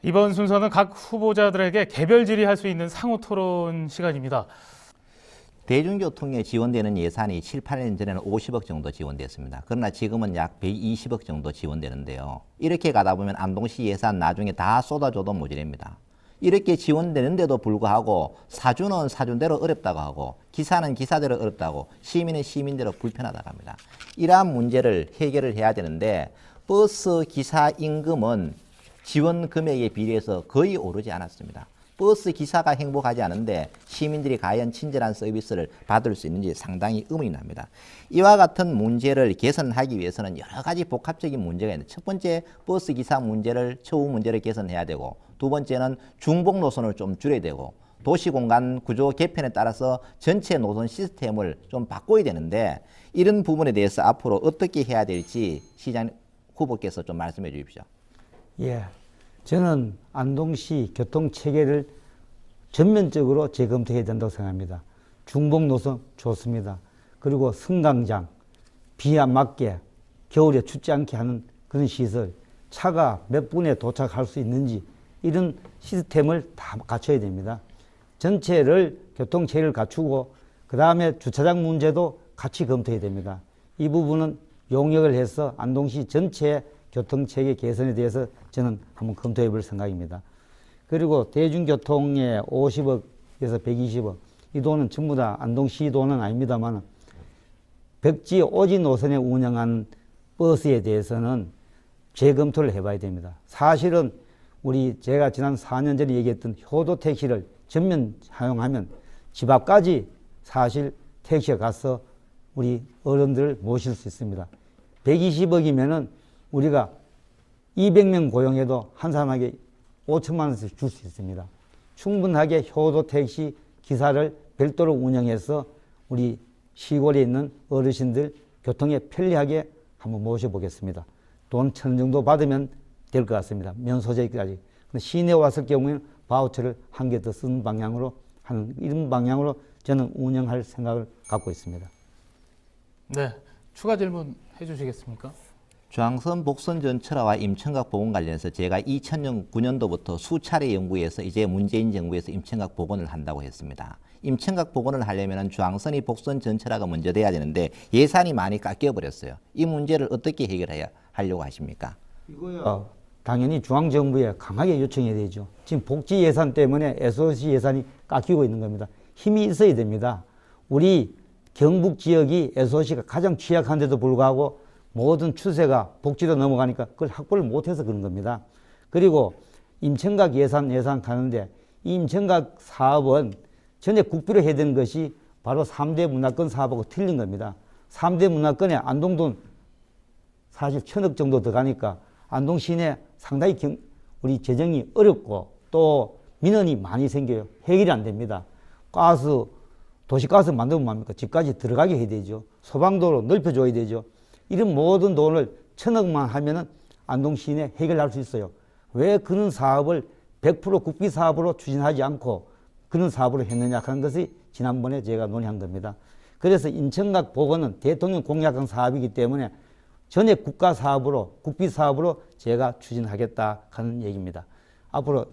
이번 순서는 각 후보자들에게 개별 질의할 수 있는 상호 토론 시간입니다. 대중교통에 지원되는 예산이 7, 8년 전에는 50억 정도 지원됐습니다. 그러나 지금은 약 120억 정도 지원되는데요. 이렇게 가다 보면 안동시 예산 나중에 다 쏟아줘도 모자랍니다. 이렇게 지원되는데도 불구하고 사주는 사준대로 어렵다고 하고 기사는 기사대로 어렵다고 시민은 시민대로 불편하다고 합니다. 이러한 문제를 해결을 해야 되는데 버스 기사 임금은 지원 금액에 비례해서 거의 오르지 않았습니다. 버스 기사가 행복하지 않은데 시민들이 과연 친절한 서비스를 받을 수 있는지 상당히 의문이 납니다. 이와 같은 문제를 개선하기 위해서는 여러 가지 복합적인 문제가 있는데, 첫 번째 버스 기사 문제를 처우 문제를 개선해야 되고, 두 번째는 중복 노선을 좀 줄여야 되고, 도시공간 구조 개편에 따라서 전체 노선 시스템을 좀 바꿔야 되는데, 이런 부분에 대해서 앞으로 어떻게 해야 될지 시장 후보께서 좀 말씀해 주십시오. 예, 저는 안동시 교통체계를 전면적으로 재검토해야 된다고 생각합니다. 중복 노선 좋습니다. 그리고 승강장, 비에 안 맞게 겨울에 춥지 않게 하는 그런 시설, 차가 몇 분에 도착할 수 있는지 이런 시스템을 다 갖춰야 됩니다. 전체를 교통체계를 갖추고 그 다음에 주차장 문제도 같이 검토해야 됩니다. 이 부분은 용역을 해서 안동시 전체의 교통체계 개선에 대해서 저는 한번 검토해 볼 생각입니다. 그리고 대중교통에 50억에서 120억, 이 돈은 전부 다 안동시 돈은 아닙니다만 백지 오지 노선에 운영한 버스에 대해서는 재검토를 해봐야 됩니다. 사실은 제가 지난 4년 전에 얘기했던 효도 택시를 전면 사용하면 집 앞까지 사실 택시가 가서 우리 어른들을 모실 수 있습니다. 120억이면은 우리가 200명 고용해도 한 사람에게 5천만 원씩 줄 수 있습니다. 충분하게 효도 택시 기사를 별도로 운영해서 우리 시골에 있는 어르신들 교통에 편리하게 한번 모셔보겠습니다. 돈 1,000원 정도 받으면 될 것 같습니다. 면소재까지. 시내에 왔을 경우에는 바우처를 한 개 더 쓰는 방향으로 하는, 이런 방향으로 저는 운영할 생각을 갖고 있습니다. 네, 추가 질문 해주시겠습니까? 중앙선 복선 전철화와 임청각 복원 관련해서 제가 2009년도부터 수차례 연구해서 이제 문재인 정부에서 임청각 복원을 한다고 했습니다. 임청각 복원을 하려면 중앙선이 복선 전철화가 먼저 돼야 되는데 예산이 많이 깎여버렸어요. 이 문제를 어떻게 해결해야 하려고 하십니까? 이거야 당연히 중앙정부에 강하게 요청해야 되죠. 지금 복지 예산 때문에 SOC 예산이 깎이고 있는 겁니다. 힘이 있어야 됩니다. 우리 경북 지역이 SOC가 가장 취약한데도 불구하고 모든 추세가 복지로 넘어가니까 그걸 확보를 못해서 그런 겁니다. 그리고 임청각 예산 가는데 이 임청각 사업은 전액 국비로 해야 되는 것이 바로 3대 문화권 사업하고 틀린 겁니다. 3대 문화권에 안동돈 사실 1,000억 정도 들어가니까 안동 시내 상당히 우리 재정이 어렵고 또 민원이 많이 생겨요. 해결이 안 됩니다. 도시가스 만들면 뭡니까? 집까지 들어가게 해야 되죠. 소방도로 넓혀줘야 되죠. 이런 모든 돈을 1,000억만 하면은 안동 시내 해결할 수 있어요. 왜 그런 사업을 100% 국비 사업으로 추진하지 않고 그런 사업으로 했느냐 하는 것이 지난번에 제가 논의한 겁니다. 그래서 임청각 복원은 대통령 공약한 사업이기 때문에 전액 국가 사업으로, 국비 사업으로 제가 추진하겠다 하는 얘기입니다. 앞으로